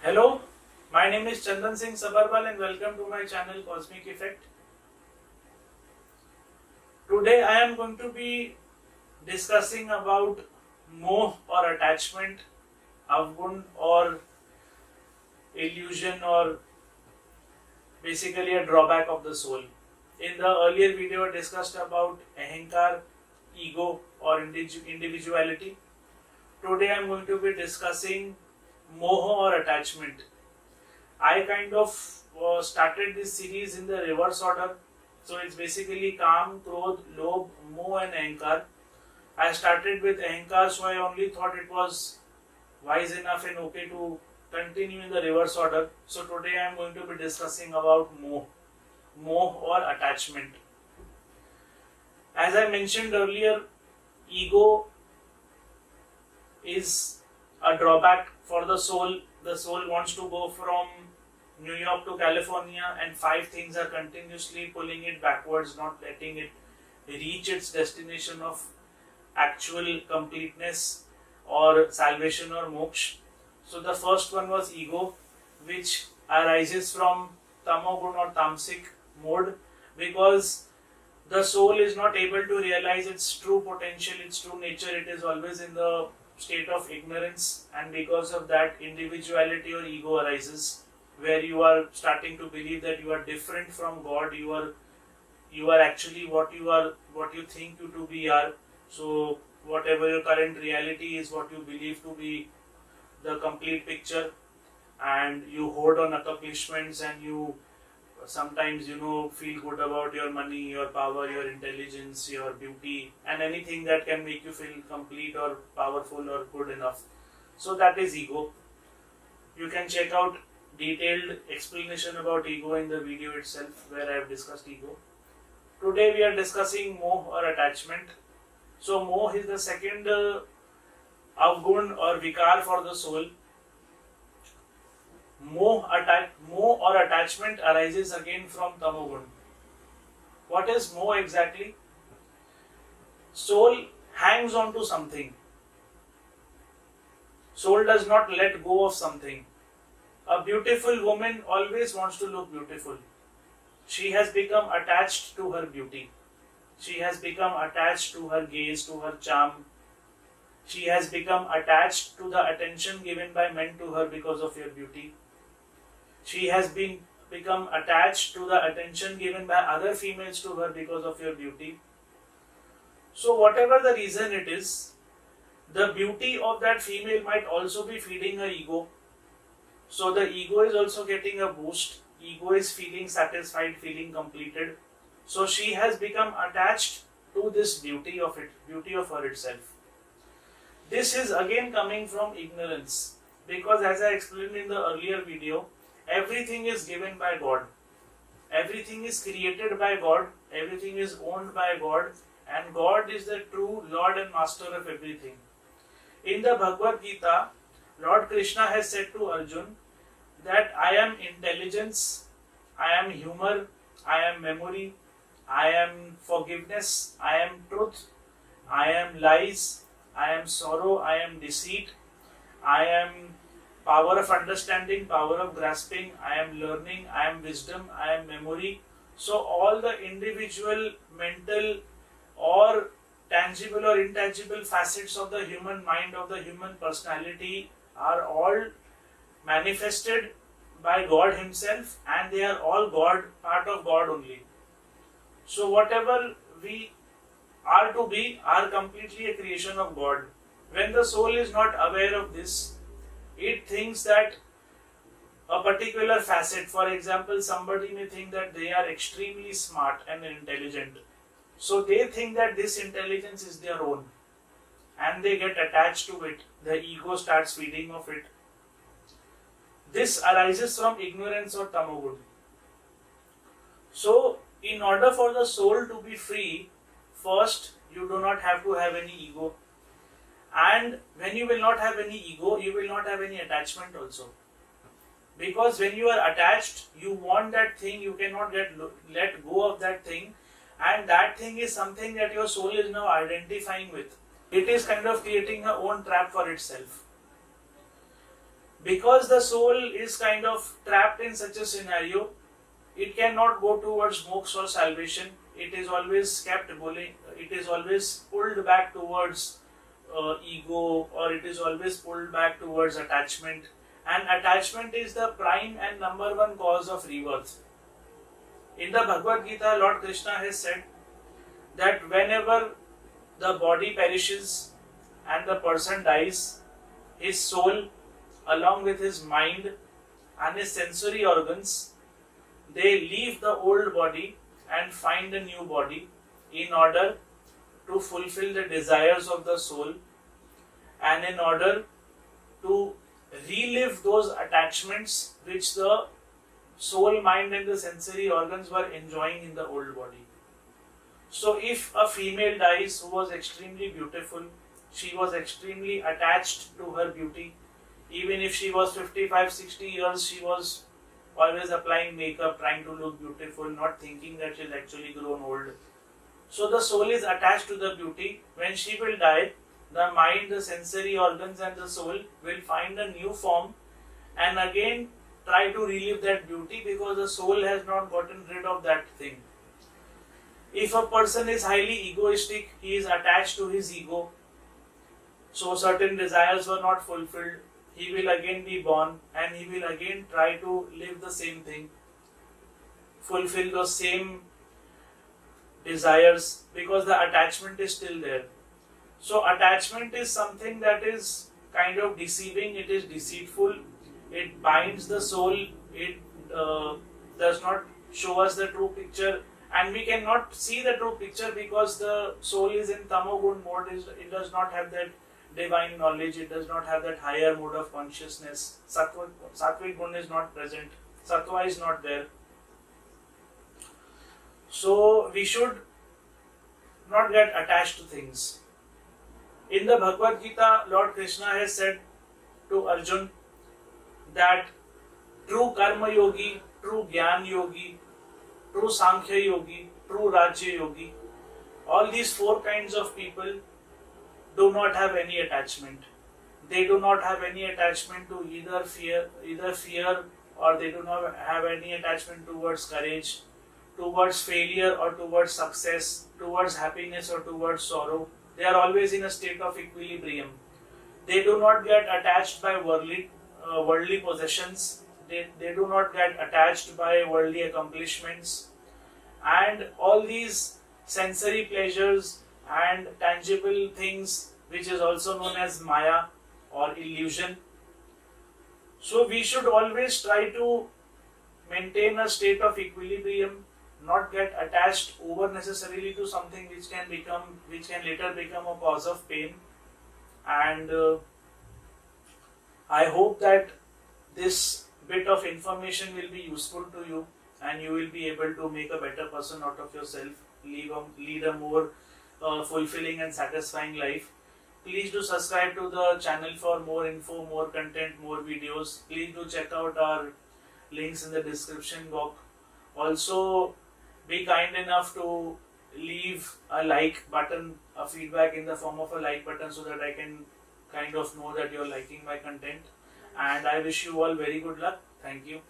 Hello, my name is Chandan Singh Sabarbal and welcome to my channel Cosmic Effect. Today I am going to be discussing about moh or attachment, avgun or illusion, or basically a drawback of the soul. In the earlier video I discussed about ahankar, ego or individuality. Today I am going to be discussing moha or attachment. I kind of started this series in the reverse order. So it's basically Kam, Krodh, Lobh, Moh and Ahankar. I started with Ahankar, so I only thought it was wise enough and okay to continue in the reverse order. So today I am going to be discussing about Moh or attachment. As I mentioned earlier, ego is a drawback for the soul. The soul wants to go from New York to California and 5 things are continuously pulling it backwards, not letting it reach its destination of actual completeness or salvation or moksha. So the first one was ego, which arises from tamogun or tamasic mode, because the soul is not able to realize its true potential, its true nature. It is always in the state of ignorance, and because of that individuality or ego arises, where you are starting to believe that you are different from God. You are actually what you think you to be are. So whatever your current reality is, what you believe to be the complete picture, and you hoard on accomplishments, and you sometimes feel good about your money, your power, your intelligence, your beauty, and anything that can make you feel complete or powerful or good enough. So that is ego. You can check out detailed explanation about ego in the video itself, where I have discussed ego. Today we are discussing moh or attachment. So moh is the second avgun or vikar for the soul. Moh or attachment arises again from tamogun. What is moh exactly? Soul hangs on to something. Soul does not let go of something. A beautiful woman always wants to look beautiful. She has become attached to her beauty. She has become attached to her gaze, to her charm. She has become attached to the attention given by men to her because of your beauty. She has become attached to the attention given by other females to her because of your beauty. So whatever the reason it is, the beauty of that female might also be feeding her ego. So the ego is also getting a boost. Ego is feeling satisfied, feeling completed. So she has become attached to this beauty of her itself. This is again coming from ignorance, because as I explained in the earlier video, everything is given by God. Everything is created by God. Everything is owned by God. And God is the true Lord and Master of everything. In the Bhagavad Gita, Lord Krishna has said to Arjun that I am intelligence, I am humor, I am memory, I am forgiveness, I am truth, I am lies, I am sorrow, I am deceit, I am power of understanding, power of grasping, I am learning, I am wisdom, I am memory. So all the individual, mental or tangible or intangible facets of the human mind, of the human personality, are all manifested by God Himself, and they are all God, part of God only. So whatever we are to be are completely a creation of God. When the soul is not aware of this, it thinks that a particular facet, for example, somebody may think that they are extremely smart and intelligent. So they think that this intelligence is their own, and they get attached to it. The ego starts feeding of it. This arises from ignorance or tamogun. So in order for the soul to be free, first you do not have to have any ego. And when you will not have any ego, you will not have any attachment also. Because when you are attached, you want that thing, you cannot let go of that thing, and that thing is something that your soul is now identifying with. It is kind of creating her own trap for itself. Because the soul is kind of trapped in such a scenario, it cannot go towards moksha or salvation. It is always kept bullying, it is always pulled back towards ego, or it is always pulled back towards attachment. And attachment is the prime and number one cause of rebirth. In the Bhagavad Gita, Lord Krishna has said that whenever the body perishes and the person dies, his soul, along with his mind and his sensory organs, they leave the old body and find a new body in order to fulfill the desires of the soul and in order to relive those attachments which the soul, mind and the sensory organs were enjoying in the old body. So if a female dies who was extremely beautiful, she was extremely attached to her beauty. Even if she was 55, 60 years, she was always applying makeup, trying to look beautiful, not thinking that she's actually grown old. So the soul is attached to the beauty. When she will die, the mind, the sensory organs and the soul will find a new form and again try to relive that beauty, because the soul has not gotten rid of that thing. If a person is highly egoistic, he is attached to his ego, so certain desires were not fulfilled, he will again be born and he will again try to live the same thing, fulfill those same desires, because the attachment is still there. So attachment is something that is kind of deceiving, it is deceitful, it binds the soul, it does not show us the true picture, and we cannot see the true picture because the soul is in tamogun mode, it does not have that divine knowledge, it does not have that higher mode of consciousness. Sattvic gun is not present, sattva is not there. So we should not get attached to things. In the Bhagavad Gita, Lord Krishna has said to Arjun that true karma yogi, true jnana yogi, true sankhya yogi, true rajya yogi, all these four kinds of people do not have any attachment. They do not have any attachment to either fear, or they do not have any attachment towards courage, towards failure or towards success, towards happiness or towards sorrow. They are always in a state of equilibrium. They do not get attached by worldly possessions. They do not get attached by worldly accomplishments. And all these sensory pleasures and tangible things, which is also known as maya or illusion. So we should always try to maintain a state of equilibrium, not get attached over necessarily to something which can later become a cause of pain. And I hope that this bit of information will be useful to you and you will be able to make a better person out of yourself, lead a more fulfilling and satisfying life. Please do subscribe to the channel for more info, more content, more videos. Please do check out our links in the description box. Also, be kind enough to leave a like button, a feedback in the form of a like button, so that I can kind of know that you're liking my content. And I wish you all very good luck. Thank you.